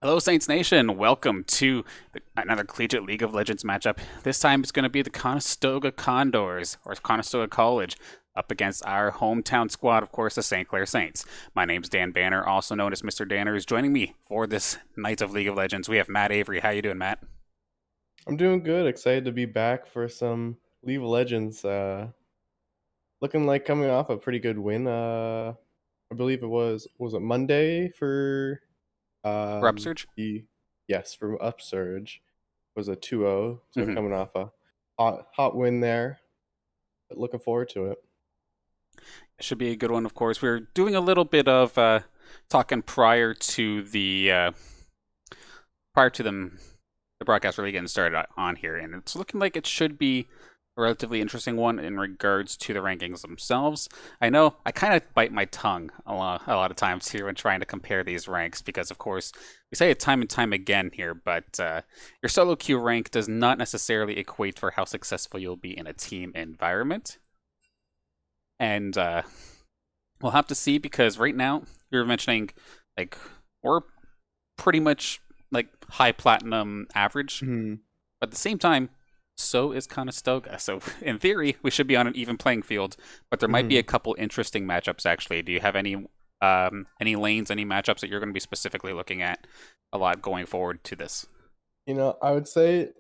Hello, Saints Nation. Welcome to another Collegiate League of Legends matchup. This time it's going to be the Conestoga Condors, or Conestoga College, up against our hometown squad, of course, the St. Clair Saints. My name's Dan Banner, also known as Mr. Danner, is joining me for this night of League of Legends. We have Matt Avery. How you doing, Matt? I'm doing good. Excited to be back for some League of Legends. Looking like coming off a pretty good win. I believe it was it Monday for For Upsurge? the yes for Upsurge was a 2-0. So Mm-hmm. coming off a hot win there. But looking forward to it. It should be a good one, of course. We're doing a little bit of talking prior to the broadcast really getting started on here, and it's looking like it should be a relatively interesting one in regards to the rankings themselves. I know I kind of bite my tongue a lot of times here when trying to compare these ranks because, of course, we say it time and time again here, but your solo queue rank does not necessarily equate for how successful you'll be in a team environment. And we'll have to see because right now you're mentioning like we're pretty much like high platinum average, Mhm. but at the same time, so is Conestoga. So in theory, we should be on an even playing field. But there might be a Mhm. couple interesting matchups. Actually, do you have any lanes, any matchups that you're going to be specifically looking at a lot going forward to this? I would say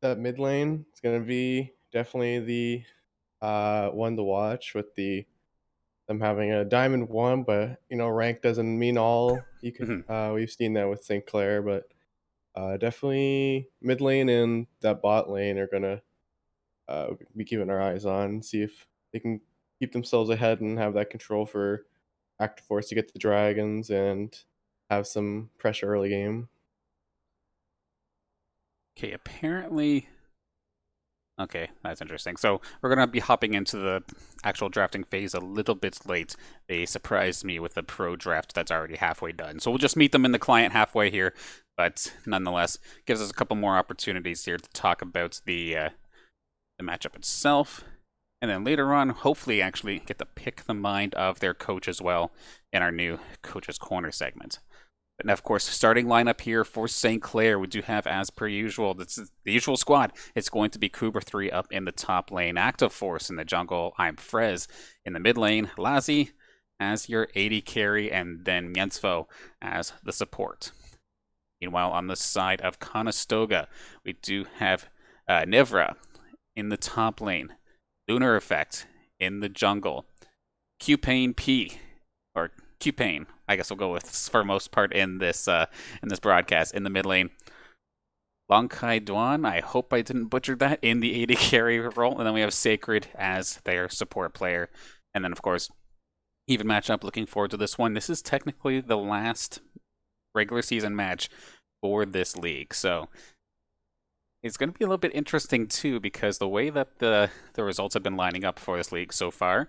that mid lane is gonna be definitely the one to watch with them having a diamond one, but rank doesn't mean all. You could Mhm. we've seen that with St. Clair, but definitely mid lane and that bot lane are gonna be keeping our eyes on, see if they can keep themselves ahead and have that control for Active Force to get the dragons and have some pressure early game. Okay, apparently. Okay, that's interesting. So we're gonna be hopping into the actual drafting phase a little bit late. They surprised me with the pro draft that's already halfway done. So we'll just meet them in the client halfway here, but nonetheless, gives us a couple more opportunities here to talk about the matchup itself, and then later on, hopefully, actually get to pick the mind of their coach as well in our new coach's corner segment. But now, of course, starting lineup here for St. Clair, we do have, as per usual, this is the usual squad. It's going to be Kuber 3 up in the top lane, Active Force in the jungle, I'm Frez in the mid lane, Lazi as your AD carry, and then Mienzfo as the support. Meanwhile, on the side of Conestoga, we do have Nivra in the top lane, Lunar Effect in the jungle, Q-Pain P, or Q-Pain, I guess we'll go with for most part in this broadcast in the mid lane. Long Kai Duan, I hope I didn't butcher that, in the AD carry role. And then we have Sacred as their support player. And then, of course, even matchup. Looking forward to this one. This is technically the last regular season match for this league. So it's going to be a little bit interesting, too, because the way that the results have been lining up for this league so far,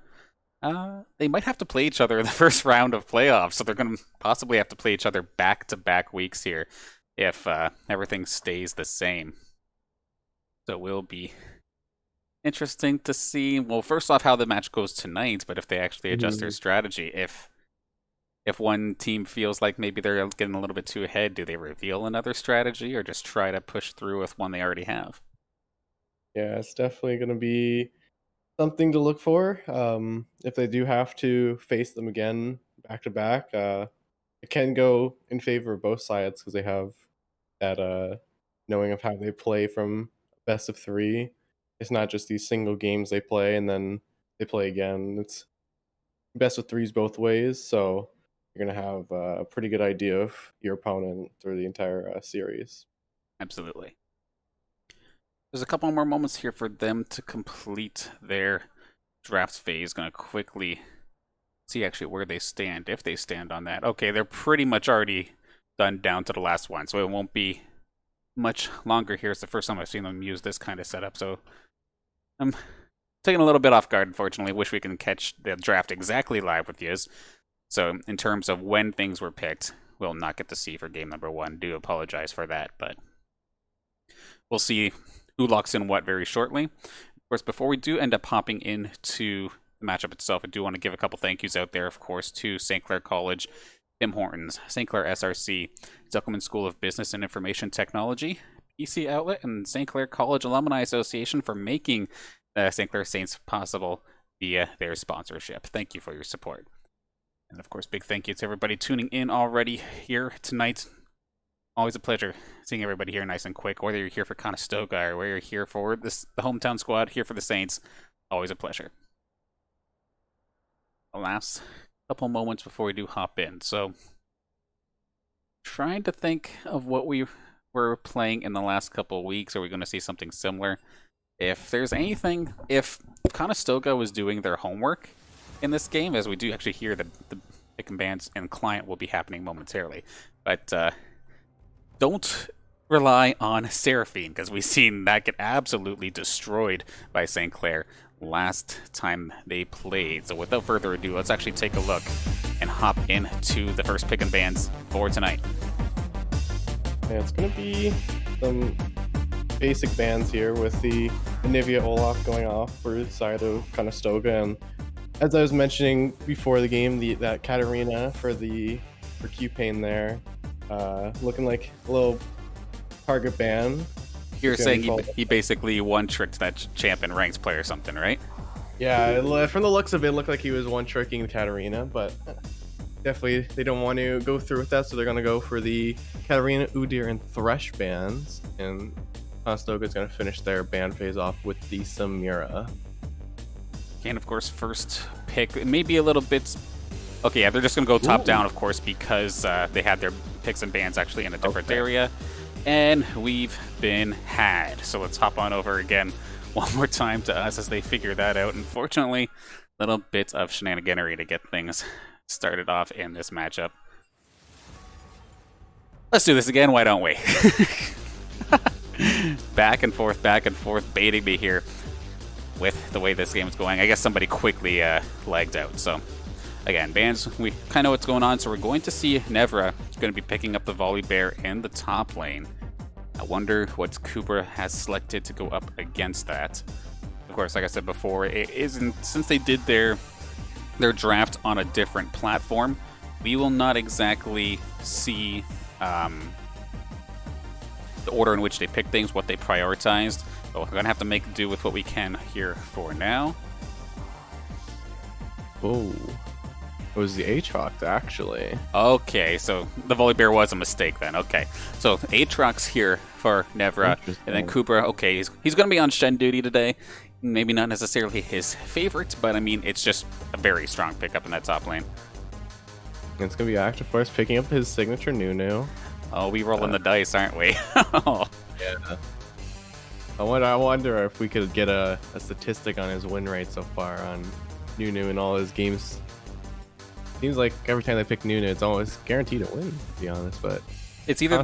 they might have to play each other in the first round of playoffs, so they're going to possibly have to play each other back-to-back weeks here if everything stays the same. So it will be interesting to see. Well, first off, how the match goes tonight, but if they actually adjust their Mhm. strategy, if one team feels like maybe they're getting a little bit too ahead, do they reveal another strategy or just try to push through with one they already have? Yeah, it's definitely going to be something to look for. If they do have to face them again back to back, it can go in favor of both sides because they have that knowing of how they play from best of three. It's not just these single games they play and then they play again. It's best of threes both ways, so you're gonna have a pretty good idea of your opponent through the entire series. Absolutely. There's a couple more moments here for them to complete their draft phase. Going to quickly see actually where they stand, if they stand on that. Okay, they're pretty much already done down to the last one, so it won't be much longer here. It's the first time I've seen them use this kind of setup, so I'm taking a little bit off guard, unfortunately. Wish we can catch the draft exactly live with you. So, in terms of when things were picked, we'll not get to see for game number one. Do apologize for that, but we'll see who locks in what very shortly. Of course, before we do end up hopping into the matchup itself, I do want to give a couple thank yous out there, of course, to St. Clair College Tim Hortons, St. Clair SRC, Zuckelman School of Business and Information Technology, PC Outlet, and St. Clair College Alumni Association for making the St. Clair Saints possible via their sponsorship. Thank you for your support. And of course, big thank you to everybody tuning in already here tonight. Always a pleasure seeing everybody here nice and quick, whether you're here for Conestoga or whether you're here for the hometown squad, here for the Saints. Always a pleasure. The last couple moments before we do hop in. So, trying to think of what we were playing in the last couple of weeks. Are we going to see something similar? If there's anything, if Conestoga was doing their homework in this game, as we do actually hear the pick and bans and client will be happening momentarily, but don't rely on Seraphine, because we've seen that get absolutely destroyed by St. Clair last time they played. So without further ado, let's actually take a look and hop into the first pick and bans for tonight. Yeah, it's going to be some basic bans here with the Nivea Olaf going off for the side of Conestoga, and as I was mentioning before the game, that Katarina for Q-Pain there, looking like a little target ban. You're saying he basically one-tricked that champ and ranks play or something, right? Yeah, from the looks of it, looked like he was one-tricking the Katarina, but definitely they don't want to go through with that, so they're going to go for the Katarina, Udyr, and Thresh bans, and Conestoga is going to finish their ban phase off with the Samira. And of course, first pick, maybe a little bit... Okay, yeah, they're just going to go top-down, of course, because they had their picks and bans actually in a different area. And we've been had. So let's hop on over again one more time to us as they figure that out. Unfortunately, a little bit of shenaniganery to get things started off in this matchup. Let's do this again, why don't we? Back and forth, baiting me here with the way this game is going. I guess somebody quickly lagged out, so... Again, bans, we kind of know what's going on, so we're going to see Nevra going to be picking up the Volley Bear in the top lane. I wonder what Kubra has selected to go up against that. Of course, like I said before, it isn't, since they did their draft on a different platform, we will not exactly see the order in which they pick things, what they prioritized. So we're going to have to make do with what we can here for now. Oh. It was the Aatrox, actually. Okay, so the Volley Bear was a mistake then. Okay, so Aatrox here for Nevra, and then Kubra. Okay, he's going to be on Shen duty today. Maybe not necessarily his favorite, but I mean, it's just a very strong pickup in that top lane. It's going to be Active Force picking up his signature Nunu. Oh, we rolling the dice, aren't we? Yeah. I wonder if we could get a statistic on his win rate so far on Nunu in all his games. Seems like every time they pick Nunu, it's almost guaranteed to win, to be honest. But it's either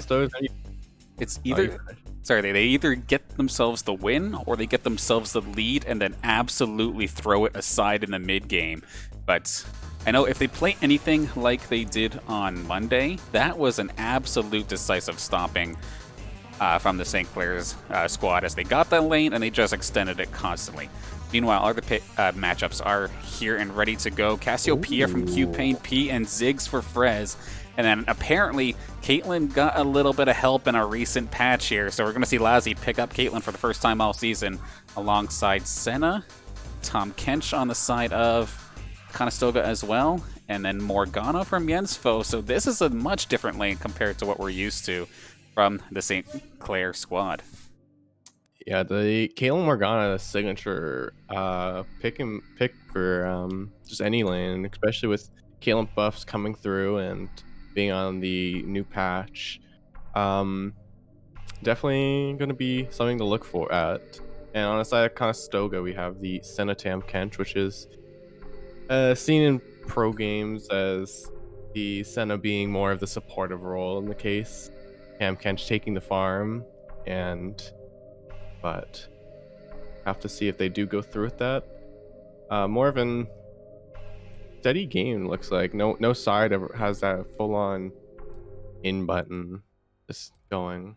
sorry, they either get themselves the win or they get themselves the lead and then absolutely throw it aside in the mid game. But I know if they play anything like they did on Monday, that was an absolute decisive stopping from the St. Clair's squad as they got that lane and they just extended it constantly. Meanwhile, other matchups are here and ready to go. Cassiopeia from Q-Pain, P, and Ziggs for Frez. And then apparently, Caitlyn got a little bit of help in a recent patch here. So we're going to see Lazzy pick up Caitlyn for the first time all season alongside Senna. Tom Kench on the side of Conestoga as well. And then Morgana from Yensfo. So this is a much different lane compared to what we're used to from the St. Clair squad. Yeah, the Caitlyn Morgana signature pick for just any lane, especially with Caitlyn buffs coming through and being on the new patch. Definitely going to be something to look for at. And on the side of Conestoga, we have the Senna Tam Kench, which is seen in pro games as the Senna being more of the supportive role in the case. Tam Kench taking the farm, but have to see if they do go through with that. More of an steady game, looks like. No side ever has that full-on in button just going.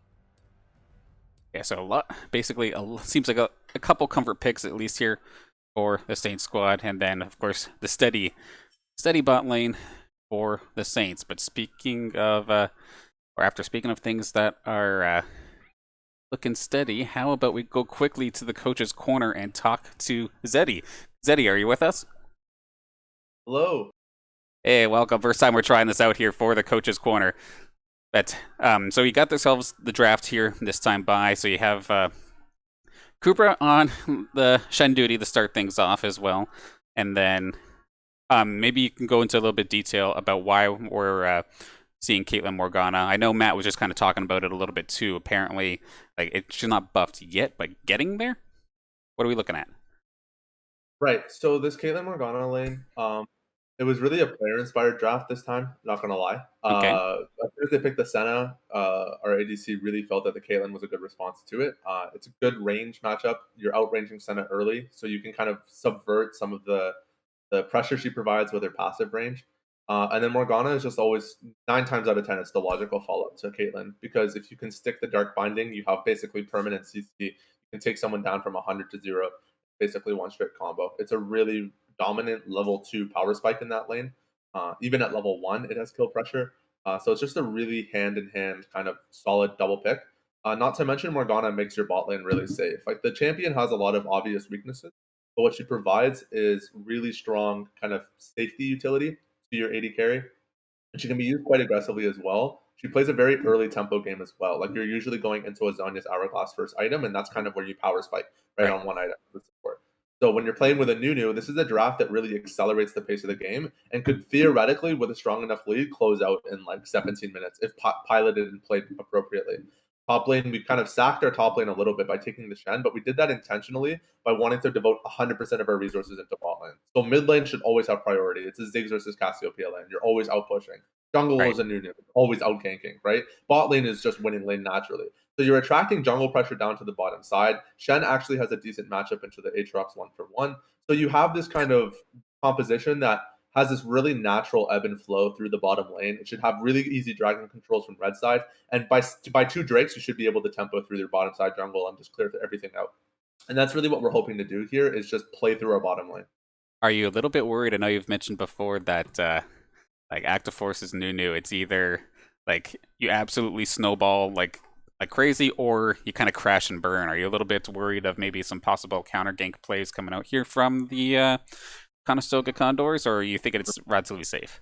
Yeah, so basically seems like a couple comfort picks at least here for the Saints squad, and then of course the steady bot lane for the Saints. But speaking of, or after speaking of things that are looking steady, how about we go quickly to the coach's corner and talk to Zeddy? Zeddy, are you with us? Hello. Hey, welcome. First time we're trying this out here for the coach's corner. But so you got themselves the draft here this time by. So you have Cooper on the Shen duty to start things off as well, and then maybe you can go into a little bit detail about why we're seeing Caitlin Morgana. I know Matt was just kind of talking about it a little bit too. Apparently, like she's not buffed yet, but getting there. What are we looking at? Right. So this Caitlin Morgana lane, it was really a player-inspired draft this time. Not gonna lie. Okay, As soon as they picked the Senna, our ADC really felt that the Caitlin was a good response to it. It's a good range matchup. You're outranging Senna early, so you can kind of subvert some of the pressure she provides with her passive range. And then Morgana is just always 9 times out of 10, it's the logical follow up to Caitlyn because if you can stick the Dark Binding, you have basically permanent CC. You can take someone down from 100 to 0, basically one straight combo. It's a really dominant level 2 power spike in that lane. Even at level 1, it has kill pressure. So it's just a really hand in hand kind of solid double pick. Not to mention, Morgana makes your bot lane really safe. Like the champion has a lot of obvious weaknesses, but what she provides is really strong kind of safety utility to your AD carry, and she can be used quite aggressively as well. She plays a very early tempo game as well. Like you're usually going into a Zonya's Hourglass first item, and that's kind of where you power spike right right. on one item with support. So when you're playing with a Nunu, this is a draft that really accelerates the pace of the game and could theoretically, with a strong enough lead, close out in like 17 minutes if piloted and played appropriately. Top lane, we kind of sacked our top lane a little bit by taking the Shen, but we did that intentionally by wanting to devote 100% of our resources into bot lane. So mid lane should always have priority. It's a Ziggs versus Cassiopeia lane. You're always out pushing. Jungle Right. is a Nunu, always out ganking, right? Bot lane is just winning lane naturally. So you're attracting jungle pressure down to the bottom side. Shen actually has a decent matchup into the Aatrox 1-for-1. So you have this kind of composition that has this really natural ebb and flow through the bottom lane. It should have really easy dragon controls from red side. And by 2 Drakes, you should be able to tempo through their bottom side jungle and just clear everything out. And that's really what we're hoping to do here is just play through our bottom lane. Are you a little bit worried? I know you've mentioned before that like Active Force is new. It's either like you absolutely snowball like crazy, or you kind of crash and burn. Are you a little bit worried of maybe some possible counter gank plays coming out here from the Conestoga Condors, or you think it's relatively safe?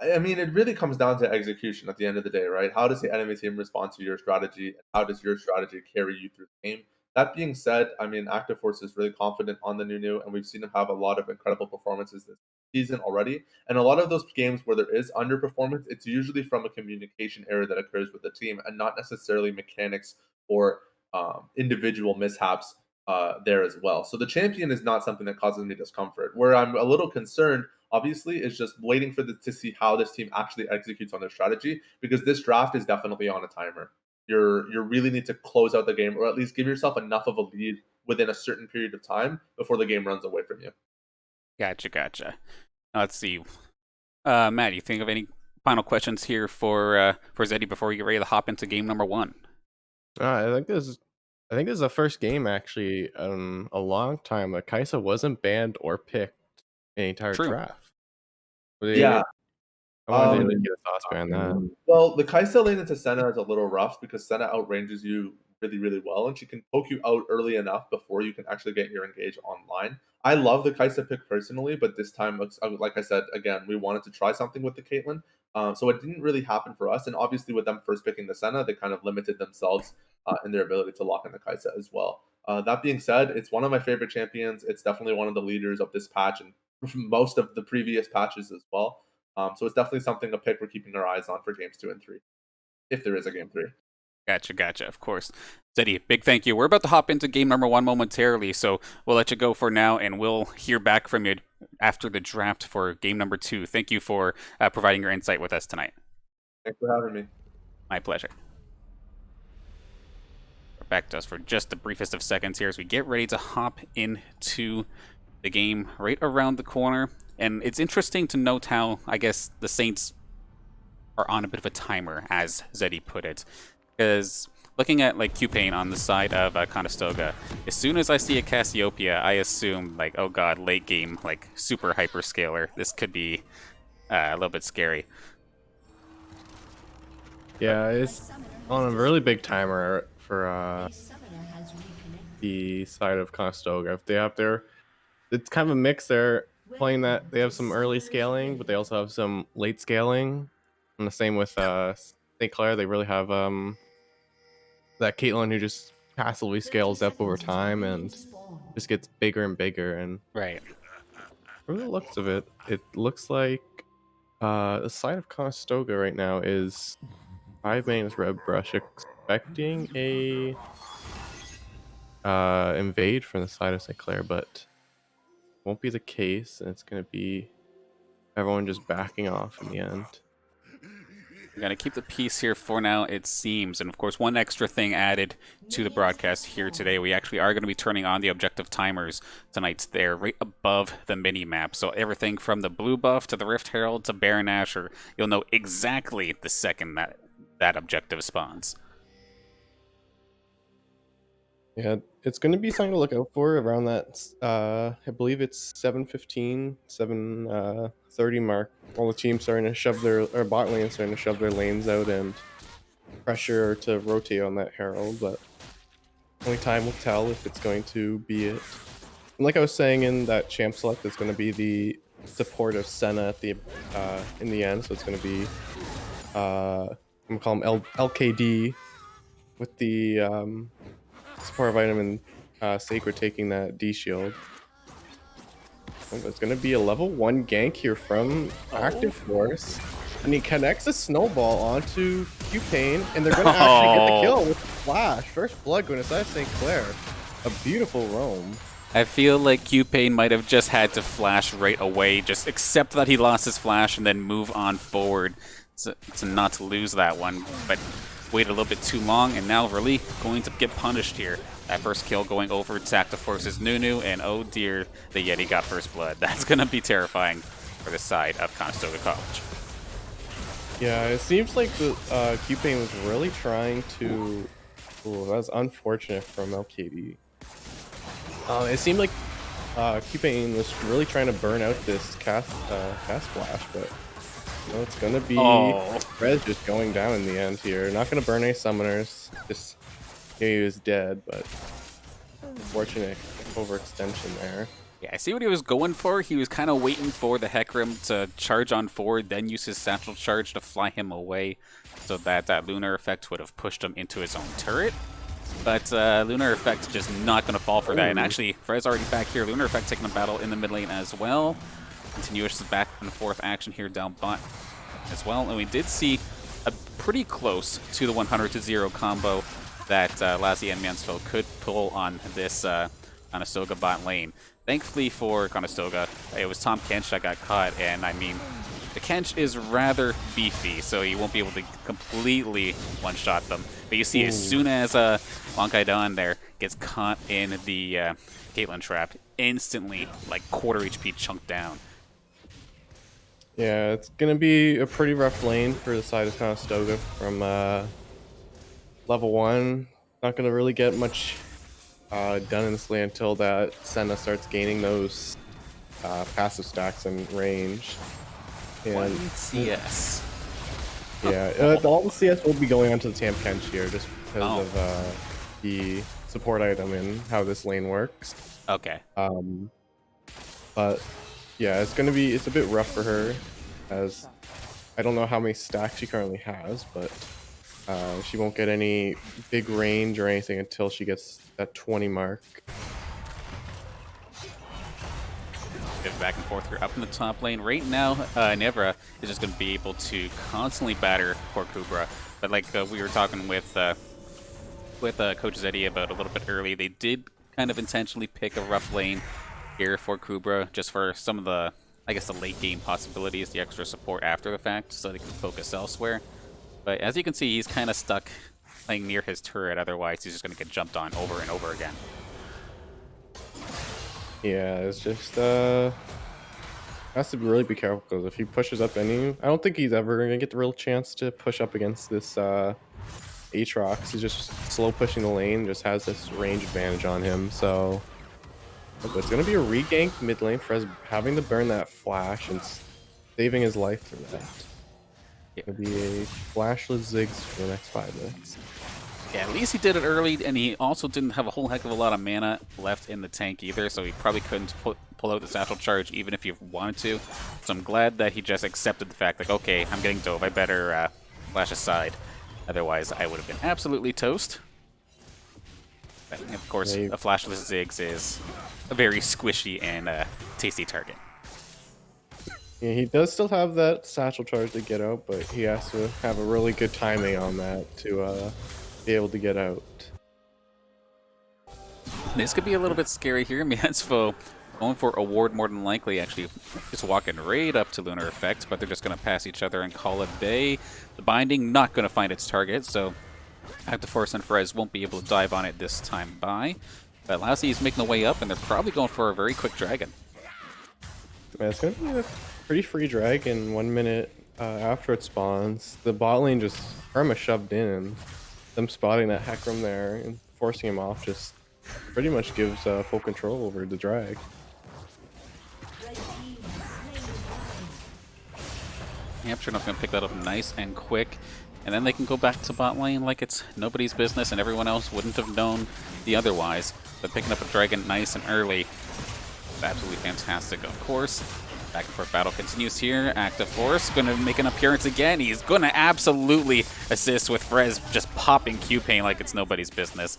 I mean, it really comes down to execution at the end of the day, right? How does the enemy team respond to your strategy? And how does your strategy carry you through the game? That being said, I mean, Active Force is really confident on the Nunu, and we've seen him have a lot of incredible performances this season already. And a lot of those games where there is underperformance, it's usually from a communication error that occurs with the team and not necessarily mechanics or individual mishaps there as well. So the champion is not something that causes me discomfort. Where I'm a little concerned obviously is just waiting for to see how this team actually executes on their strategy because this draft is definitely on a timer. You really need to close out the game or at least give yourself enough of a lead within a certain period of time before the game runs away from you. Gotcha. Let's see. Matt, you think of any final questions here for Zeddy before we get ready to hop into game number one? I think this is the first game actually a long time that Kaisa wasn't banned or picked in the entire True. draft. Were they Yeah. I wanted to Um, get a thoughts behind that. Well, the Kaisa lane into Senna is a little rough because Senna outranges you really, really well, and she can poke you out early enough before you can actually get your engage online. I love the Kaisa pick personally, but this time, like I said, again, we wanted to try something with the Caitlyn. So it didn't really happen for us. And obviously, with them first picking the Senna, they kind of limited themselves in their ability to lock in the Kaisa as well. That being said, it's one of my favorite champions. It's definitely one of the leaders of this patch and most of the previous patches as well. So it's definitely something a pick we're keeping our eyes on for games 2 and 3, if there is a game 3. Gotcha. Of course. Zeddy, big thank you. We're about to hop into game number one momentarily, so we'll let you go for now, and we'll hear back from you after the draft for game number two. Thank you for providing your insight with us tonight. Thanks for having me. My pleasure. Back to us for just the briefest of seconds here as we get ready to hop into the game right around the corner. And it's interesting to note how, I guess, the Saints are on a bit of a timer, as Zeddy put it. Because looking at like Q-Pain on the side of Conestoga, as soon as I see a Cassiopeia, I assume like, oh god, late game, like super hyperscaler. This could be a little bit scary. Yeah, it's on a really big timer for the side of Conestoga. If they have their, it's kind of a mix. They're playing that they have some early scaling, but they also have some late scaling. And the same with St. Clair. They really have that Caitlyn who just passively scales up over time and just gets bigger and bigger. And Right. from the looks of it, it looks like the side of Conestoga right now is 5 Red Brush expecting a invade from the side of St. Clair, but won't be the case, and it's gonna be everyone just backing off in the end. We're going to keep the peace here for now, it seems. And of course, one extra thing added to the broadcast here today. We actually are going to be turning on the objective timers tonight. They're right above the mini-map. So everything from the blue buff to the Rift Herald to Baron Asher, you'll know exactly the second that objective spawns. Yeah, it's gonna be something to look out for around that. I believe it's 7:15, 7:30 mark. All the teams starting to shove their or bot lane starting to shove their lanes out and pressure to rotate on that Herald, but only time will tell if it's going to be it. And like I was saying in that champ select, it's going to be the support of Senna at the in the end. So it's going to be I'm gonna call him LKD with the support item and Sacred taking that D shield. And it's going to be a level 1 gank here from Active Force. And he connects a snowball onto Q-Pain, and they're going to actually get the kill with the flash. First blood going aside St. Clair. A beautiful roam. I feel like Q-Pain might have just had to flash right away, just accept that he lost his flash and then move on forward to not to lose that one. But waited a little bit too long, and now really going to get punished here. That first kill going over to Active Force's Nunu, and oh dear, the Yeti got first blood. That's going to be terrifying for the side of Conestoga College. Yeah, it seems like the Q-Pain was really trying to... Ooh, that was unfortunate from LKD. It seemed like Q-Pain was really trying to burn out this cast flash, but you know, it's gonna be Rez just going down in the end here. Not gonna burn any summoners. Just he was dead, but unfortunate overextension there. Yeah, I see what he was going for. He was kind of waiting for the Hecarim to charge on forward, then use his satchel charge to fly him away, so that that Lunar Effect would have pushed him into his own turret. But Lunar Effect just not going to fall for that. And actually, Frez already back here. Lunar Effect taking a battle in the mid lane as well. Continuous back and forth action here down bot as well. And we did see a pretty close to the 100-0 combo that Lassie and Mansfield could pull on this Conestoga bot lane. Thankfully for Conestoga, it was Tom Kench that got caught. And I mean, the Kench is rather beefy, so he won't be able to completely one-shot them. But you see, as soon as Monkaidan there gets caught in the Caitlyn trap, instantly, like, quarter HP chunked down. Yeah, it's going to be a pretty rough lane for the side of Conestoga from level 1. Not going to really get much done in this lane until that Senna starts gaining those passive stacks in range. And One CS. Yeah, all the CS will be going onto the Tam Kench here just because of the support item and how this lane works. Okay. But yeah, it's a bit rough for her, as I don't know how many stacks she currently has, but she won't get any big range or anything until she gets that 20 mark. Back and forth here up in the top lane. Right now, Nevra is just going to be able to constantly batter poor Kubra. But like we were talking with Coach Zeddy about a little bit early, they did kind of intentionally pick a rough lane here for Kubra, just for some of the, I guess, the late game possibilities, the extra support after the fact, so they can focus elsewhere. But as you can see, he's kind of stuck playing near his turret, otherwise he's just going to get jumped on over and over again. Yeah, it's just has to really be careful, because if he pushes up I don't think he's ever gonna get the real chance to push up against this Aatrox. He's just slow pushing the lane, just has this range advantage on him. So it's gonna be a regank mid lane for us having to burn that flash, and saving his life for that. Yeah. It'll be a flashless Ziggs for the next 5 minutes. Yeah, at least he did it early, and he also didn't have a whole heck of a lot of mana left in the tank either, so he probably couldn't pull out the satchel charge even if he wanted to. So I'm glad that he just accepted the fact, like, okay, I'm getting dove, I better flash aside. Otherwise, I would have been absolutely toast. But, of course, a flashless Ziggs is a very squishy and tasty target. Yeah, he does still have that satchel charge to get out, but he has to have a really good timing on that to be able to get out. This could be a little bit scary here. Mienzfo going for a ward more than likely, actually just walking right up to Lunar Effect, but they're just going to pass each other and call it day. The Binding not going to find its target, so Active Force and Frez won't be able to dive on it this time by. But Lassie is making the way up, and they're probably going for a very quick dragon. Yeah, it's going to be a pretty free dragon 1 minute after it spawns. The bot lane just perma shoved in, and them spotting that Hecarim there and forcing him off just pretty much gives full control over the drag. Yep, sure enough, going to pick that up nice and quick. And then they can go back to bot lane like it's nobody's business and everyone else wouldn't have known the otherwise. But picking up a dragon nice and early is absolutely fantastic, of course. Back and forth battle continues here. Active Force going to make an appearance again. He's going to absolutely assist with Frez just popping Q-Pain like it's nobody's business.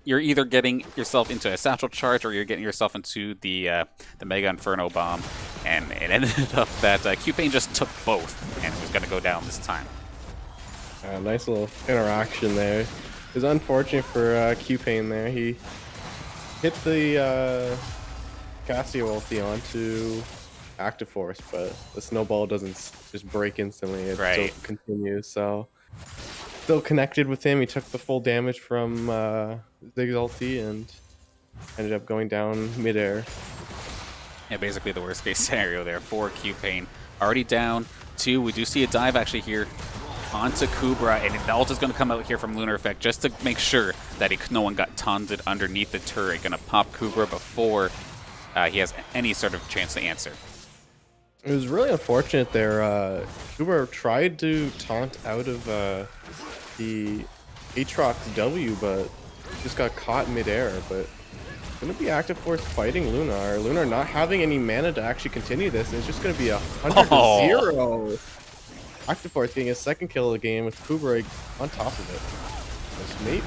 You're either getting yourself into a satchel charge or you're getting yourself into the Mega Inferno Bomb. And it ended up that Q-Pain just took both and was going to go down this time. Nice little interaction there. It was unfortunate for Q-Pain there. He hit the Cassio ulti onto Active Force, but the snowball doesn't just break instantly. It still continues, so still connected with him. He took the full damage from Ziggs ulti and ended up going down midair. Yeah, basically the worst case scenario there for Q-Pain. Already down 2. We do see a dive actually here onto Kubra, and the ult is going to come out here from Lunar Effect just to make sure that no one got taunted underneath the turret. Going to pop Kubra before he has any sort of chance to answer. It was really unfortunate there. Kubra tried to taunt out of the Aatrox W, but just got caught midair. But it's going to be Active Force fighting Lunar. Lunar not having any mana to actually continue this. It's just going to be 100-0. Active Force getting his second kill of the game with Kubra on top of it. Just maybe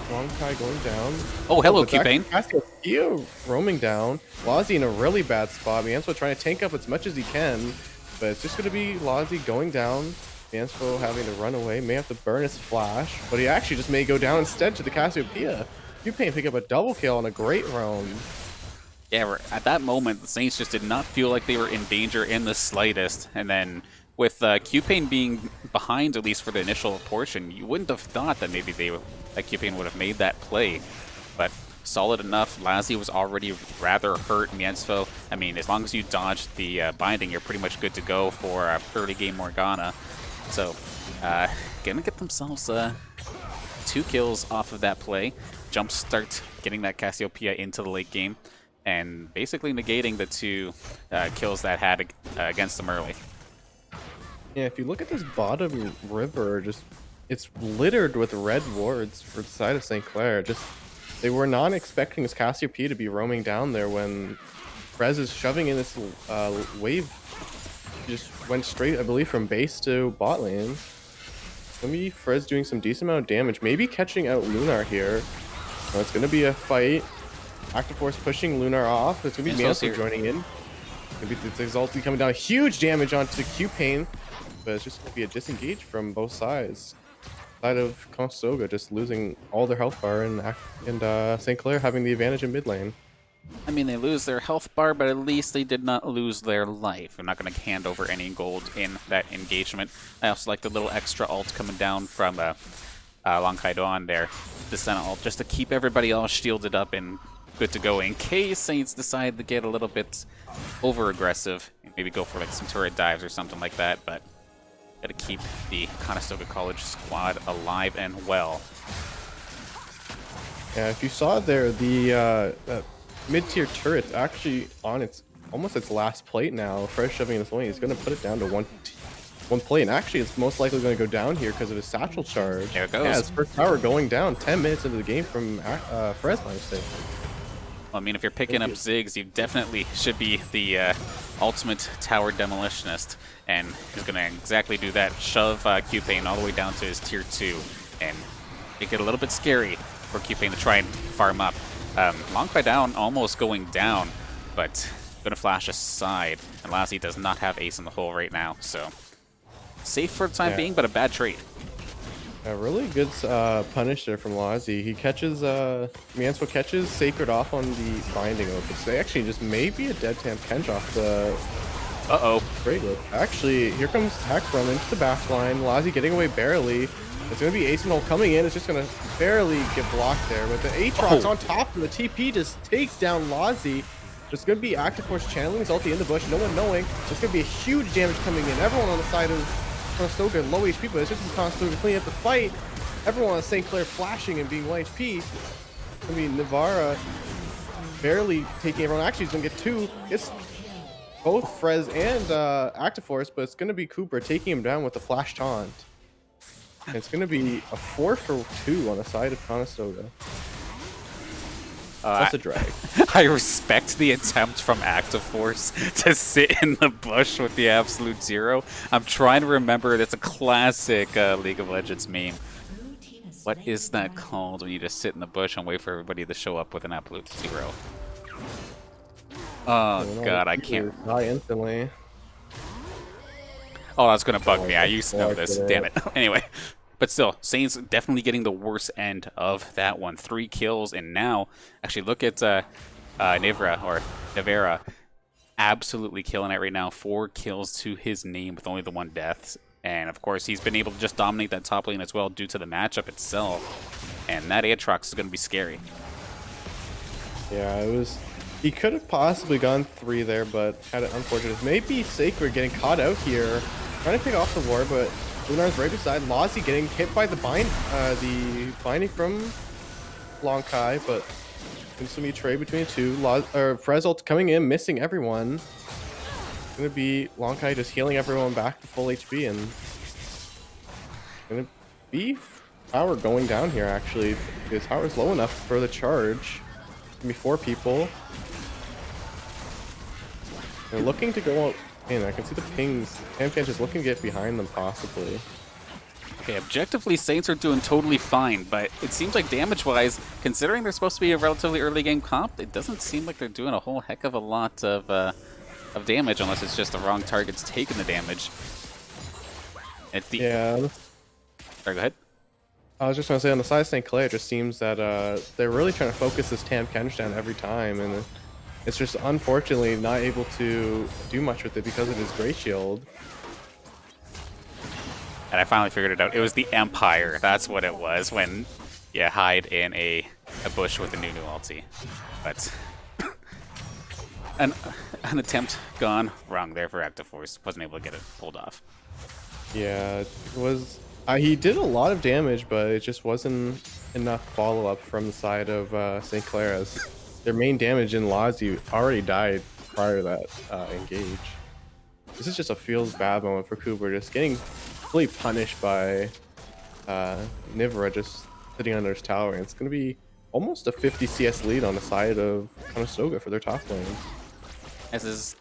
Honkai going down. Oh, hello, Q-Pain. Casio roaming down. Lazi in a really bad spot. Mienzfo trying to tank up as much as he can, but it's just going to be Lazi going down. Mienzfo having to run away. May have to burn his flash, but he actually just may go down instead to the Cassiopeia. Q-Pain pick up a double kill on a great roam. Yeah, at that moment, the Saints just did not feel like they were in danger in the slightest, and then with Q-Pain being behind, at least for the initial portion, you wouldn't have thought that maybe that Q-Pain would have made that play. But solid enough. Lassie was already rather hurt. Mienzfo, I mean, as long as you dodge the binding, you're pretty much good to go for early game Morgana. So, gonna get themselves 2 kills off of that play. Jumpstart getting that Cassiopeia into the late game, and basically negating the 2 kills that had against them early. Yeah, if you look at this bottom river, it's littered with red wards for the side of St. Clair. They were not expecting this Cassiopeia to be roaming down there when Frez is shoving in this wave. Just went straight, I believe, from base to bot lane. Maybe Frez doing some decent amount of damage, maybe catching out Lunar here. It's going to be a fight. Active Force pushing Lunar off. It's going to be Mienzfo joining in. Maybe it's ulti coming down. Huge damage onto Q-Pain. But it's just going to be a disengage from both sides. Side of Conestoga just losing all their health bar, and St. Clair having the advantage in mid lane. I mean, they lose their health bar, but at least they did not lose their life. I'm not going to hand over any gold in that engagement. I also like the little extra ult coming down from Long Kaidoan there. The Senna ult, just to keep everybody all shielded up and good to go in case Saints decide to get a little bit over-aggressive. Maybe go for like some turret dives or something like that, but got to keep the Conestoga College squad alive and well. Yeah, if you saw there, the mid-tier turret's actually on its almost its last plate now. Fresh shoving in his lane. He's going to put it down to one plate. And actually, it's most likely going to go down here because of his satchel charge. There it goes. Yeah, his first tower going down 10 minutes into the game from Frez, my mistake. Well, I mean, if you're picking up Ziggs, you definitely should be the ultimate tower demolitionist. And he's going to exactly do that. Shove Q-Pain all the way down to his tier 2. And make it a little bit scary for Q-Pain to try and farm up. Long Pie down, almost going down, but going to flash aside. And Lassie does not have ace in the hole right now, so safe for the time being, but a bad trade. A really good punish there from Lassie. He catches, Miansvo catches Sacred off on the binding opus. They actually just may be a dead Tam Kench off the... Great. Actually, here comes Heck Run into the back line. Lassie getting away barely. It's going to be Ace and Hole coming in. It's just going to barely get blocked there. But the Aatrox on top of the TP just takes down Lassie. There's going to be Active Force channeling his ulti in the bush. No one knowing. There's going to be a huge damage coming in. Everyone on the side of Conestoga low HP, but it's just Conestoga cleaning up the fight. Everyone on St. Clair flashing and being low HP. I mean, Navarra barely taking everyone. Actually, he's going to get two. It's both Frez and Active Force, but it's going to be Cooper taking him down with the flash taunt. And it's going to be a 4 for 2 on the side of Conestoga. That's a drag. I respect the attempt from Active Force to sit in the bush with the absolute zero. I'm trying to remember. It's a classic League of Legends meme. What is that called when you just sit in the bush and wait for everybody to show up with an absolute zero? Oh god, I can't. Die instantly. Oh, that's gonna bug me. I used to know this. Damn it. Anyway. But still, Saints definitely getting the worst end of that one. 3 kills, and now, actually look at Navera, absolutely killing it right now. 4 kills to his name with only the 1 death. And of course, he's been able to just dominate that top lane as well due to the matchup itself. And that Aatrox is going to be scary. Yeah, it was... He could have possibly gone 3 there, but had it unfortunate. Maybe Sacred getting caught out here. Trying to pick off the ward, but Lunar's right beside Lassie getting hit by the binding from Long Kai, but seems to be a trade between the two. Frezult coming in, missing everyone. It's gonna be Long Kai just healing everyone back to full HP, and gonna be power going down here actually. His power's low enough for the charge. It's gonna be 4 people. They're looking to go out. Man, I can see the pings. Tamkench is looking to get behind them, possibly. Okay, objectively, Saints are doing totally fine, but it seems like damage-wise, considering they're supposed to be a relatively early-game comp, it doesn't seem like they're doing a whole heck of a lot of damage, unless it's just the wrong targets taking the damage. It's the... Yeah. Sorry, go ahead. I was just going to say, on the side of St. Clair, it just seems that they're really trying to focus this Tamkench down every time, and it's just unfortunately not able to do much with it because of his Great Shield. And I finally figured it out. It was the Empire. That's what it was when you hide in a bush with a new ulti. But an attempt gone wrong there for Active Force. Wasn't able to get it pulled off. Yeah, it was... he did a lot of damage, but it just wasn't enough follow-up from the side of St. Clair, as their main damage in Lassie already died prior to that engage. This is just a feels bad moment for Cooper, just getting fully punished by Nivra just sitting under his tower. And it's going to be almost a 50 CS lead on the side of Conestoga for their top lane. This is,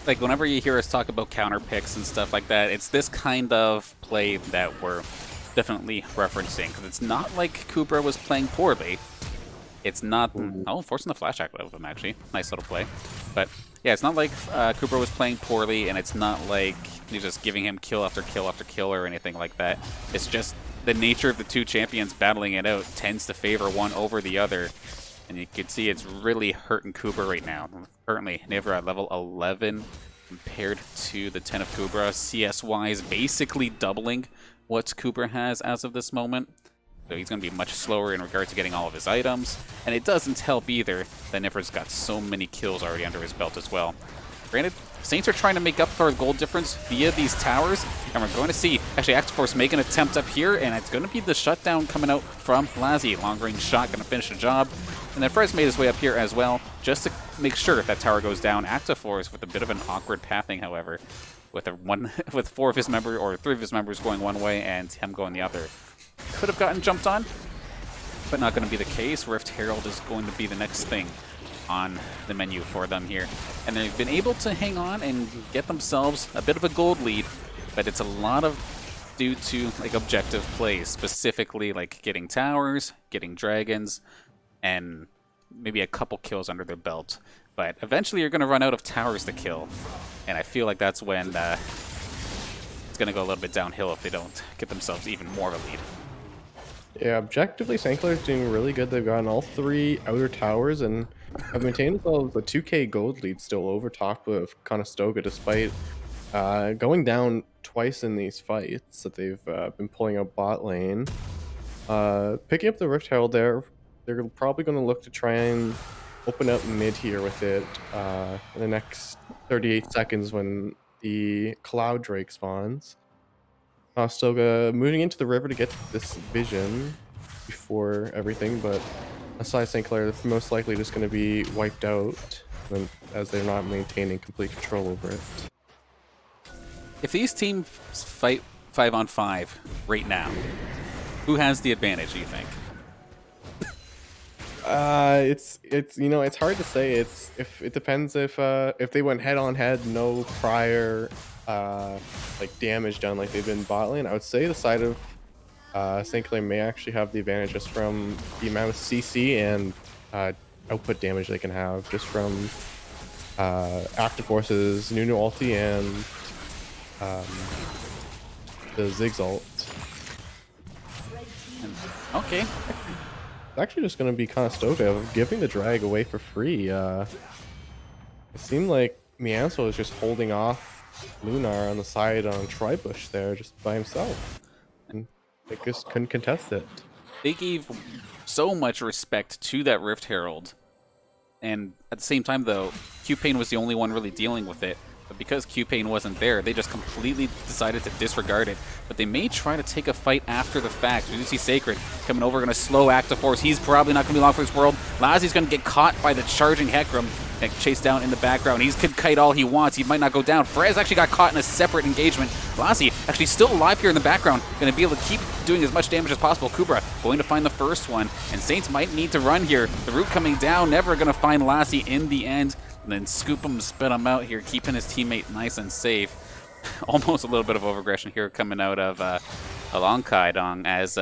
like, whenever you hear us talk about counter picks and stuff like that, it's this kind of play that we're definitely referencing. Because it's not like Cooper was playing poorly. It's not... Oh, forcing the flash out of him, actually. Nice little play. But, yeah, it's not like Cooper was playing poorly, and it's not like you're just giving him kill after kill after kill or anything like that. It's just the nature of the two champions battling it out tends to favor one over the other. And you can see it's really hurting Cooper right now. Currently, Nivra at level 11 compared to the 10 of Cooper. CS-wise, basically doubling what Cooper has as of this moment. So he's going to be much slower in regards to getting all of his items. And it doesn't help either that Nivra's got so many kills already under his belt as well. Granted, Saints are trying to make up for the gold difference via these towers. And we're going to see, actually, Active Force make an attempt up here. And it's going to be the shutdown coming out from Lassie. Long range shot going to finish the job. And then Frez made his way up here as well, just to make sure that tower goes down. Actiforce with a bit of an awkward pathing, however, with with 4 of his members, or 3 of his members going one way and him going the other. Could have gotten jumped on, but not going to be the case. Rift Herald is going to be the next thing on the menu for them here. And they've been able to hang on and get themselves a bit of a gold lead, but it's a lot of due to like objective plays, specifically like getting towers, getting dragons, and maybe a couple kills under their belt. But eventually you're going to run out of towers to kill, and I feel like that's when it's going to go a little bit downhill if they don't get themselves even more of a lead. Yeah, objectively, St. Clair's doing really good. They've gotten all 3 outer towers and have maintained themselves a 2k gold lead still over top of Conestoga, despite going down twice in these fights that they've been pulling out bot lane. Picking up the Rift Herald there, they're probably going to look to try and open up mid here with it in the next 38 seconds when the Cloud Drake spawns. Conestoga moving into the river to get this vision before everything, but aside St. Clair, it's most likely just going to be wiped out as they're not maintaining complete control over it. If these teams fight 5-on-5 right now, who has the advantage, do you think? It's you know, it's hard to say. It depends if they went head on head, no prior like damage done like they've been bot lane. I would say the side of St. Clair may actually have the advantage just from the amount of CC and output damage they can have just from Actiforce's Nunu ulti and the Ziggs ult. Okay. It's actually just going to be Conestoga giving the drag away for free. It seemed like Mianso was just holding off Lunar on the side on Tribush there just by himself. And they just couldn't contest it. They gave so much respect to that Rift Herald. And at the same time, though, Q-Pain was the only one really dealing with it. But because Q-Pain wasn't there, they just completely decided to disregard it. But they may try to take a fight after the fact. We do see Sacred coming over, going to slow Actiforce. He's probably not going to be long for this world. Lazzie's going to get caught by the charging Hecarim and chased down in the background. He could kite all he wants. He might not go down. Frez actually got caught in a separate engagement. Lassie actually still alive here in the background. Going to be able to keep doing as much damage as possible. Kubra going to find the first one. And Saints might need to run here. The root coming down. Never going to find Lassie in the end. And then scoop him, spit him out here, keeping his teammate nice and safe. Almost a little bit of overaggression here coming out of Along Kaidong as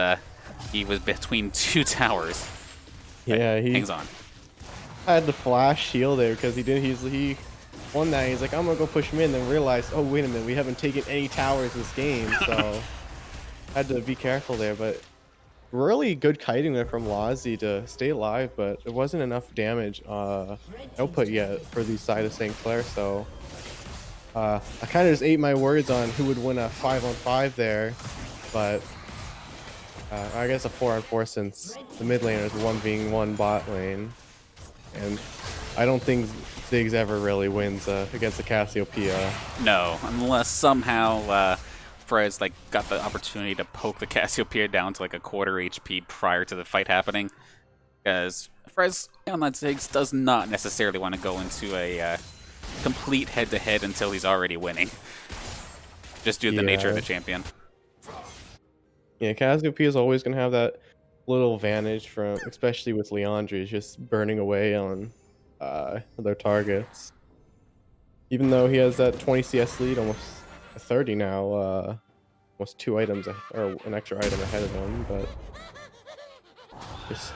he was between 2 towers. Yeah, he hangs on. Had the flash shield there because he won that. He's like, I'm gonna go push him in, then realized, oh wait a minute, we haven't taken any towers this game, so had to be careful there. But really good kiting there from Lazi to stay alive, but it wasn't enough damage output yet for the side of St. Clair, so I kind of just ate my words on who would win a 5-on-5 there, but I guess a 4-on-4 since the mid laner is 1v1 bot lane, and I don't think Ziggs ever really wins against the Cassiopeia. No, unless somehow Frez got the opportunity to poke the Cassiopeia down to like a quarter HP prior to the fight happening, because Frez on that Ziggs does not necessarily want to go into a complete head-to-head until he's already winning, just due to the nature of the champion. Yeah, Cassiopeia is always going to have that little advantage from, especially with Leandri, just burning away on their targets. Even though he has that 20 CS lead, almost 30 now, almost 2 items or an extra item ahead of him, but just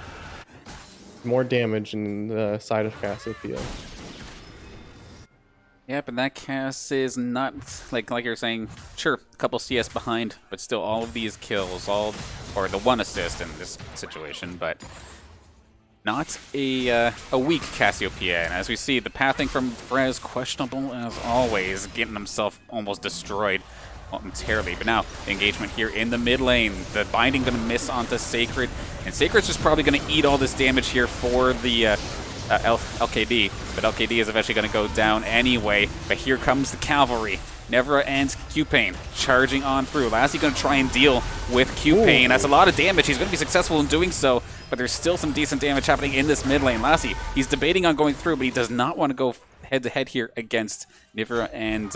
more damage in the side of Cassiopeia. Yep, and that Cass is not, like you're saying, sure, a couple CS behind, but still all of these kills, or the 1 assist in this situation, but not a weak Cassiopeia. And as we see, the pathing from Frez, questionable as always, getting himself almost destroyed momentarily. But now, the engagement here in the mid lane, the binding going to miss onto Sacred, and Sacred's just probably going to eat all this damage here for the LKD, but LKD is eventually going to go down anyway. But here comes the cavalry. Nevra and Q-Pain charging on through. Lassie going to try and deal with Q-Pain. That's a lot of damage. He's going to be successful in doing so, but there's still some decent damage happening in this mid lane. Lassie, he's debating on going through, but he does not want to go head-to-head here against Nivra and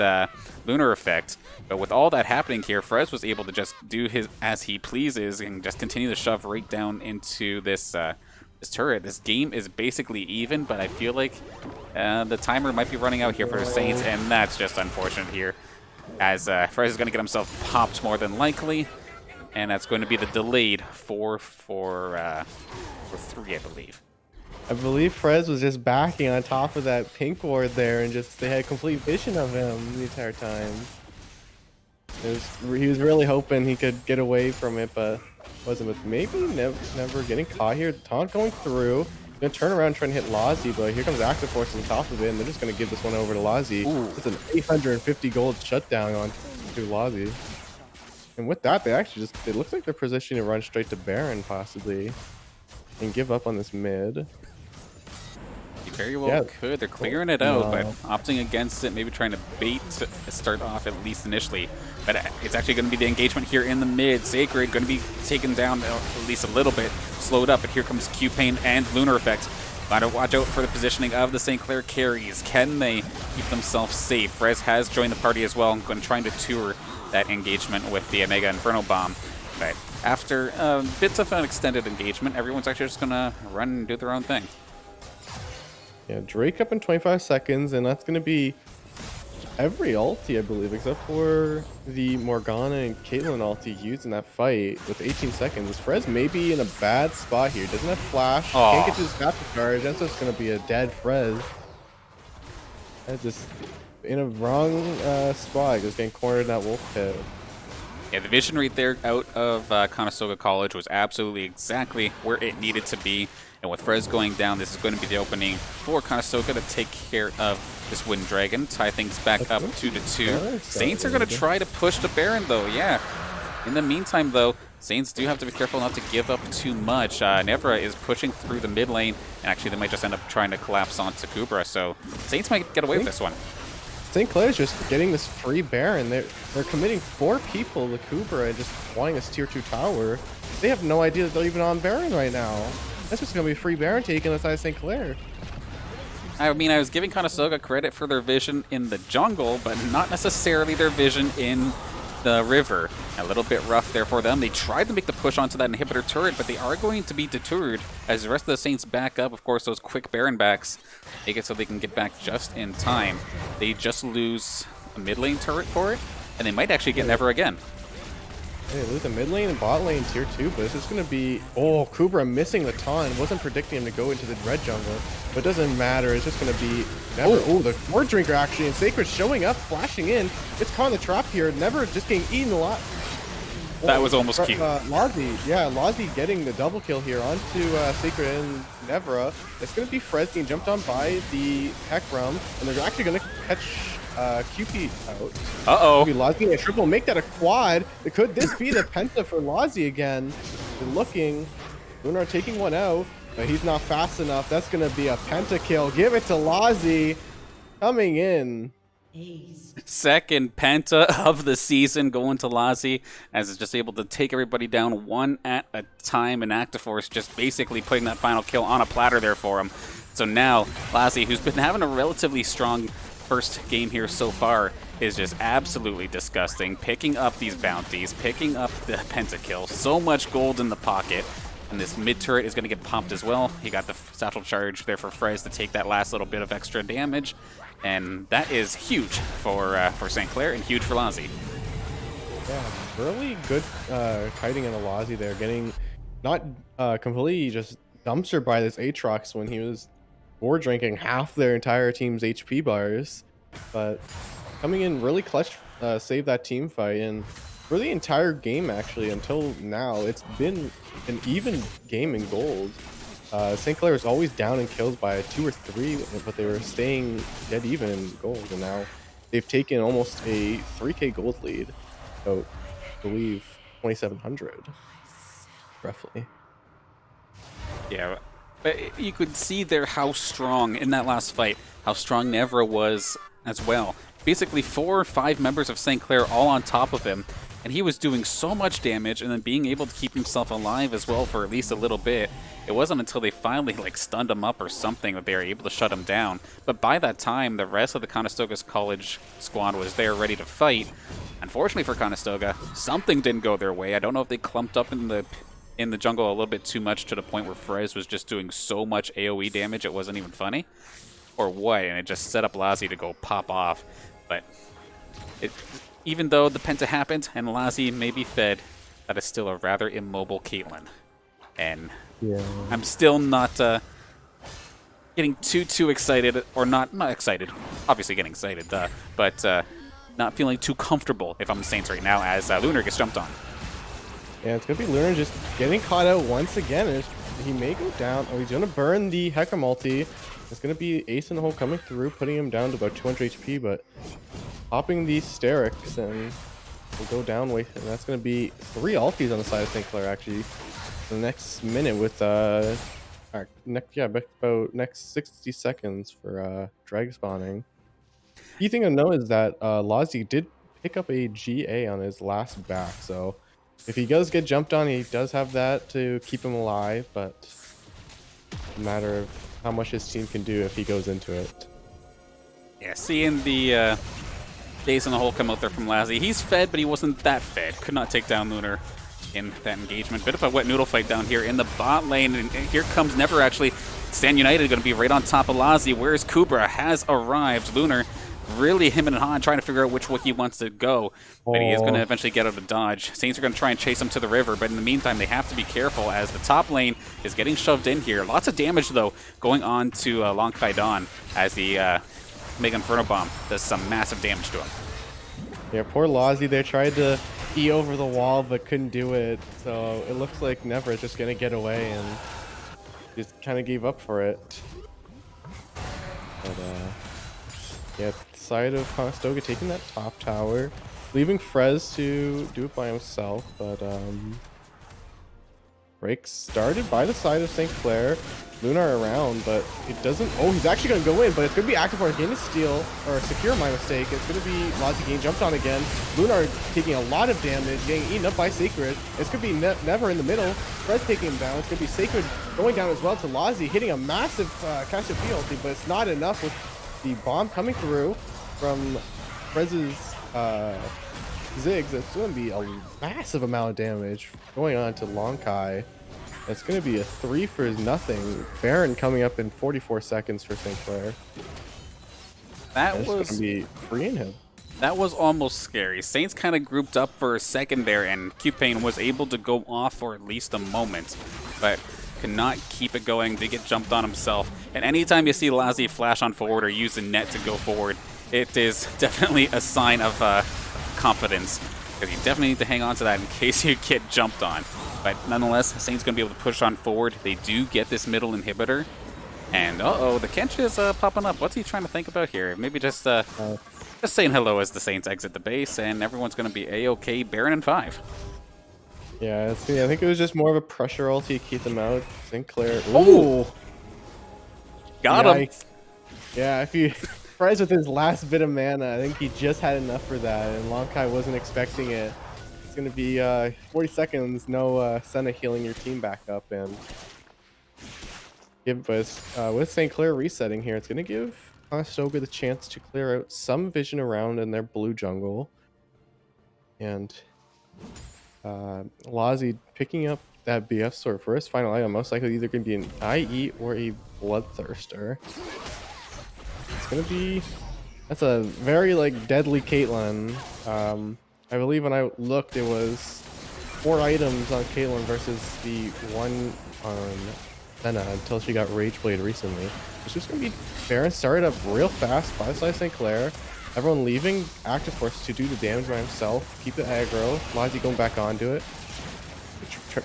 Lunar Effect. But with all that happening here, Frez was able to just do his as he pleases and just continue to shove right down into this this turret. This game is basically even, but I feel like the timer might be running out here for the Saints, and that's just unfortunate here, as Frez is going to get himself popped more than likely, and that's going to be the delayed 4 for 3, I believe. I believe Frez was just backing on top of that pink ward there, and just they had complete vision of him the entire time. He was really hoping he could get away from it, but wasn't. With maybe never getting caught here. Taunt going through. Gonna turn around and try and hit Lazi, but here comes Active Force on top of it, and they're just gonna give this one over to Lazi. It's an 850 gold shutdown on to Lazi. And with that, they actually just, it looks like they're positioning to run straight to Baron possibly and give up on this mid. You very well could. They're clearing it out, but opting against it, maybe trying to bait to start off at least initially. But it's actually going to be the engagement here in the mid. Sacred going to be taken down at least a little bit, slowed up, but here comes Q-Pain and Lunar Effect. Gotta watch out for the positioning of the St. Clair carries. Can they keep themselves safe? Frez has joined the party as well, going trying to tour that engagement with the Omega Inferno Bomb. But after bits of an extended engagement, everyone's actually just gonna run and do their own thing. Yeah, Drake up in 25 seconds, and that's gonna be every ulti, I believe, except for the Morgana and Caitlyn ulti used in that fight with 18 seconds. Frez may be in a bad spot here. Doesn't have flash. Can't get to his capture charge. That's just going to be a dead Frez. That's just in a wrong spot. Just getting cornered in that wolf pit. Yeah, the vision right there out of Conestoga College was absolutely exactly where it needed to be. And with Frez going down, this is going to be the opening for Conestoga to take care of this Wind Dragon, tie things back up 2-2. Saints are going to try to push the Baron, though, yeah. In the meantime, though, Saints do have to be careful not to give up too much. Nevra is pushing through the mid lane, and actually they might just end up trying to collapse onto Kubra, so Saints might get away with this one. St. Clair's just getting this free Baron. They're committing 4 people to Kubra and just wanting this tier 2 tower. They have no idea that they're even on Baron right now. That's just going to be a free Baron taken aside St. Clair. I mean, I was giving Conestoga credit for their vision in the jungle, but not necessarily their vision in the river. A little bit rough there for them. They tried to make the push onto that inhibitor turret, but they are going to be deterred as the rest of the Saints back up. Of course, those quick Baron backs make it so they can get back just in time. They just lose a mid lane turret for it, and they might actually get Never again. They lose the mid lane and bot lane tier 2, but this is going to be... Oh, Kubra missing the taunt. Wasn't predicting him to go into the red jungle, but it doesn't matter. It's just going to be Never. Oh, the Ward Drinker actually, and Sacred showing up, flashing in. It's caught in the trap here. Never just getting eaten a lot. That was almost cute. Lazi getting the double kill here onto Sacred and Nevra. It's going to be Frez being jumped on by the Heck Realm, and they're actually going to catch QP out. Uh-oh. Lazi a triple, make that a quad. Could this be the penta for Lazi again? They're looking. Lunar taking one out, but he's not fast enough. That's going to be a penta kill. Give it to Lazi. Coming in. Second penta of the season going to Lazi, as it's just able to take everybody down one at a time, and Active Force just basically putting that final kill on a platter there for him. So now Lazi, who's been having a relatively strong first game here so far, is just absolutely disgusting, picking up these bounties, picking up the pentakill. So much gold in the pocket, and this mid turret is going to get popped as well. He got the satchel charge there for Frez to take that last little bit of extra damage, and that is huge for St. Clair and huge for Lazi. Yeah, really good kiting in the Lazi there, getting not completely just dumpstered by this Aatrox when he was board drinking half their entire team's HP bars, but coming in really clutch, save that team fight, and for the entire game actually until now, it's been an even game in gold. St. Clair is always down in kills by 2 or 3, but they were staying dead even in gold, and now they've taken almost a 3k gold lead, so I believe 2700 roughly. Yeah, but you could see there how strong in that last fight, how strong Nevra was as well. Basically 4 or 5 members of St. Clair all on top of him, and he was doing so much damage and then being able to keep himself alive as well for at least a little bit. It wasn't until they finally like stunned him up or something that they were able to shut him down. But by that time, the rest of the Conestoga's college squad was there ready to fight. Unfortunately for Conestoga, something didn't go their way. I don't know if they clumped up in the jungle a little bit too much to the point where Frez was just doing so much AoE damage it wasn't even funny, or what, and it just set up Lazi to go pop off. But even though the Penta happened and Lazi may be fed, that is still a rather immobile Caitlyn. And Yeah. I'm still not getting too excited, or not excited, obviously getting excited, but not feeling too comfortable if I'm the Saints right now as Lunar gets jumped on. Yeah, it's going to be Lunar just getting caught out once again. And he may go down. Oh, he's going to burn the Heca multi. It's going to be Ace in the Hole coming through, putting him down to about 200 HP, but popping these Sterix and will go down with, and that's going to be 3 ultis on the side of St. Clair actually. The next minute with about next 60 seconds for drag spawning. Key thing to know is that Lazi did pick up a GA on his last back, so if he does get jumped on, he does have that to keep him alive, but it's a matter of how much his team can do if he goes into it. Yeah, seeing the Ace in the Hole come out there from Lazi. He's fed, but he wasn't that fed. Could not take down Lunar in that engagement. Bit of a wet noodle fight down here in the bot lane, and here comes Never actually. Stand United going to be right on top of Lazi. Where's Kubra? Has arrived. Lunar really him and Han trying to figure out which way he wants to go, but he is going to eventually get out of dodge. Saints are going to try and chase him to the river, but in the meantime, they have to be careful as the top lane is getting shoved in here. Lots of damage, though, going on to Long Kaidan as the Mega Inferno Bomb does some massive damage to him. Yeah, poor Lazi there tried to E over the wall, but couldn't do it, so it looks like Never is just going to get away and just kind of gave up for it. But, yeah, side of Conestoga taking that top tower, leaving Frez to do it by himself, but break started by the side of St. Clair. Lunar around, but it doesn't. Oh, he's actually going to go in, but it's going to be active for getting a steal, or secure, my mistake. It's going to be Lazi getting jumped on again. Lunar taking a lot of damage, getting eaten up by Sacred. It's going to be Never in the middle. Frez taking him down. It's going to be Sacred going down as well to Lazi, hitting a massive catch of field, but it's not enough with the bomb coming through from Frez's Ziggs. It's going to be a massive amount of damage going on to Long Kai. It's going to be a 3 for nothing. Baron coming up in 44 seconds for St. Clair. That was going to be freeing him. That was almost scary. Saints kind of grouped up for a second there, and Q-Pain was able to go off for at least a moment, but could not keep it going. Did get jumped on himself. And anytime you see Lazi flash on forward or use the net to go forward, it is definitely a sign of confidence, because you definitely need to hang on to that in case you get jumped on. But nonetheless, Saints going to be able to push on forward. They do get this middle inhibitor. And uh-oh, the Kench is popping up. What's he trying to think about here? Maybe just saying hello as the Saints exit the base, and everyone's going to be A-OK, Baron in 5. Yeah, I think it was just more of a pressure ulti to keep them out. St. Clair. Ooh! Got him! Yeah, if you... Frez with his last bit of mana, I think he just had enough for that, and Long Kai wasn't expecting it. It's going to be 40 seconds, no Senna healing your team back up, and give us, with St. Clair resetting here, it's going to give Conestoga the chance to clear out some vision around in their blue jungle. And Lazi picking up that BF sword for his final item, most likely either going to be an IE or a Bloodthirster. It's going to be... That's a very, deadly Caitlyn. I believe when I looked, it was 4 items on Caitlyn versus the 1 on Senna until she got Rage Blade recently. It's just going to be Baron started up real fast by the side of St. Clair. Everyone leaving Active Force to do the damage by himself. Keep the aggro. Lazi going back onto it.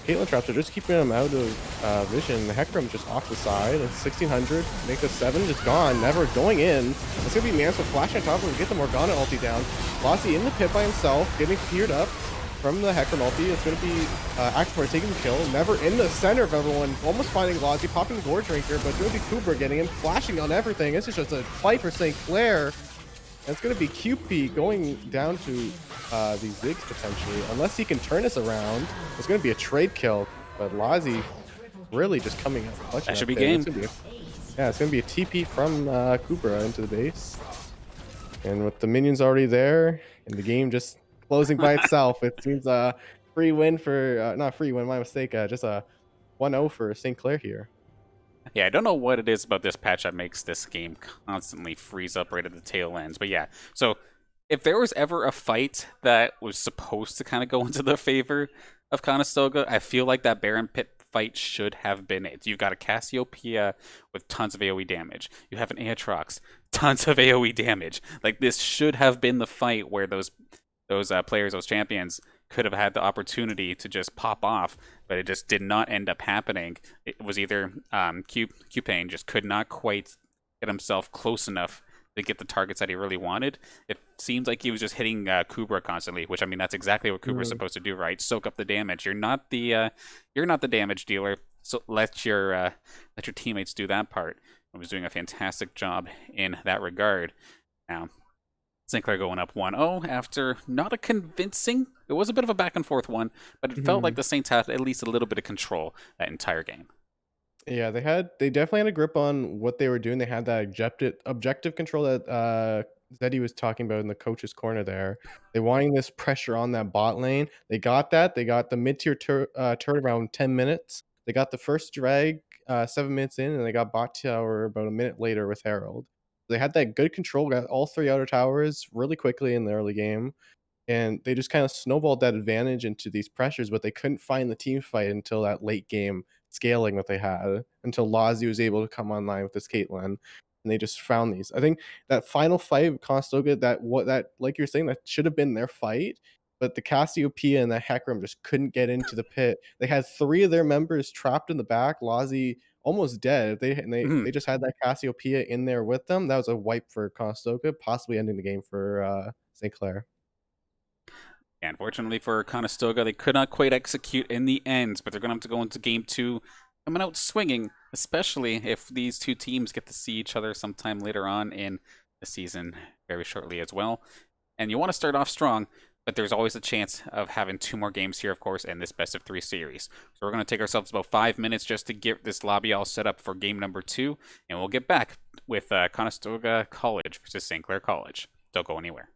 Caitlyn traps are just keeping him out of vision. The Hecarim just off the side. And 1600. Make the 7 just gone. Never going in. It's going to be Manso flashing on top of him. Get the Morgana ulti down. Lazi in the pit by himself. Getting feared up from the Hecarim ulti. It's going to be Activator taking the kill. Never in the center of everyone. Almost finding Lazi. Popping Gore Drinker. But it's going to be Kubra getting him. Flashing on everything. This is just a fight for St. Clair. That's going to be QP going down to these Ziggs potentially. Unless he can turn this around, it's going to be a trade kill. But Lazi really just coming up clutch. That should be there. game. Yeah, it's going to be a TP from Kubra into the base. And with the minions already there, and the game just closing by itself, it seems a free win for, not free win, my mistake, just a 1-0 for St. Clair here. Yeah, I don't know what it is about this patch that makes this game constantly freeze up right at the tail ends. But yeah, so if there was ever a fight that was supposed to kind of go into the favor of Conestoga, I feel like that Baron Pit fight should have been it. You've got a Cassiopeia with tons of AoE damage. You have an Aatrox, tons of AoE damage. Like, this should have been the fight where those players, those champions, could have had the opportunity to just pop off, but it just did not end up happening. It was either Q-Pain just could not quite get himself close enough to get the targets that he really wanted. It seems like he was just hitting Kubra constantly, which, I mean, that's exactly what Kubra's supposed to do, right? Soak up the damage. You're not the damage dealer, so let your teammates do that part. He was doing a fantastic job in that regard. Now, St. Clair going up 1-0 after not a convincing, it was a bit of a back and forth one, but it felt like the Saints had at least a little bit of control that entire game. Yeah, they definitely had a grip on what they were doing. They had that objective control that Zeddy was talking about in the coach's corner there. They wanting this pressure on that bot lane. They got that. They got the mid-tier turret around 10 minutes. They got the first drag 7 minutes in, and they got bot tower about a minute later with Herald. They had that good control, got all 3 outer towers really quickly in the early game. And they just kind of snowballed that advantage into these pressures, but they couldn't find the team fight until that late game scaling that they had, until Lazi was able to come online with this Caitlyn. And they just found these. I think that final fight with Conestoga, that like you're saying, that should have been their fight, but the Cassiopeia and the Hecarim just couldn't get into the pit. They had 3 of their members trapped in the back. Lazi almost dead. They just had that Cassiopeia in there with them. That was a wipe for Conestoga, possibly ending the game for St. Clair. Unfortunately for Conestoga, they could not quite execute in the end, but they're going to have to go into Game 2 coming out swinging, especially if these two teams get to see each other sometime later on in the season very shortly as well. And you want to start off strong, but there's always a chance of having 2 more games here, of course, in this best-of-3 series. So we're going to take ourselves about 5 minutes just to get this lobby all set up for game number 2, and we'll get back with Conestoga College versus St. Clair College. Don't go anywhere.